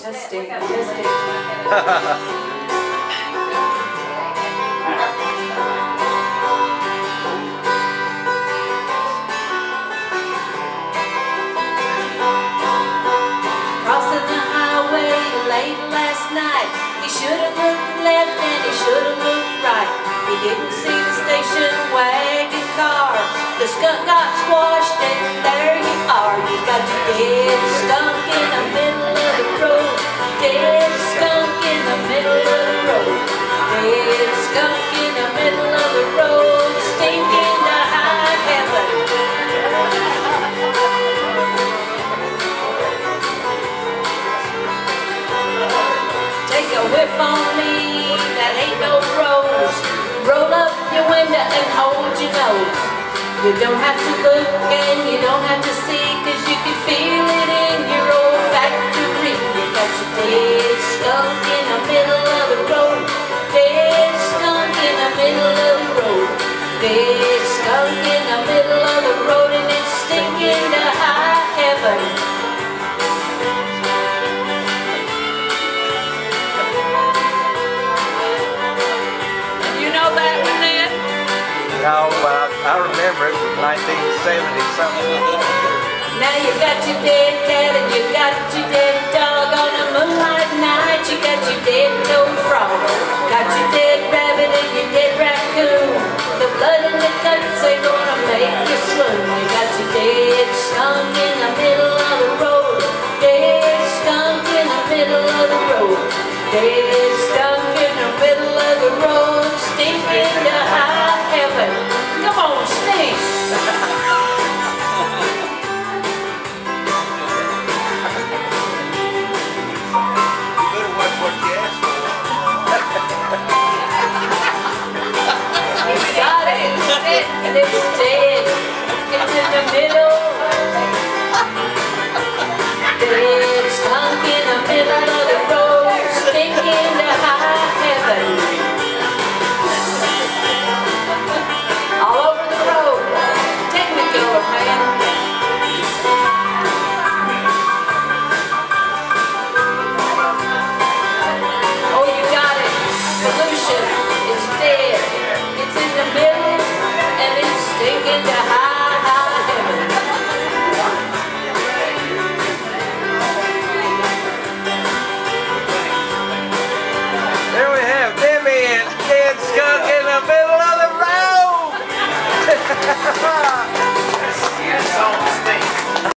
Testing, testing. Crossing the highway late last night. He should have looked left and he should have looked right. He didn't see the station wagon car. The skunk got squashed and there you are. You got your dead skunk in the middle of the road. Dead skunk in the middle of the road. Dead skunk in the middle of the road. Stinking to high heaven. Take a whiff on me, that ain't no rose. Roll up your window and hold your nose. You don't have to look and you don't have to see, 'cause you can feel it in your olfactory. You got your dead skunk in the middle of the road. Dead skunk in the middle of the road. Dead skunk in the middle of the road, and it's stinking to high heaven. No, I remember it was 1970 something. Now you got your dead cat and you got your dead dog. On a moonlight night you got your dead toad frog. Got your dead rabbit and your dead raccoon. The blood and the guts ain't gonna make you swoon. You got your dead skunk in the middle of the road. Dead skunk in the middle of the road. Dead skunk in the middle of the road. Stinking to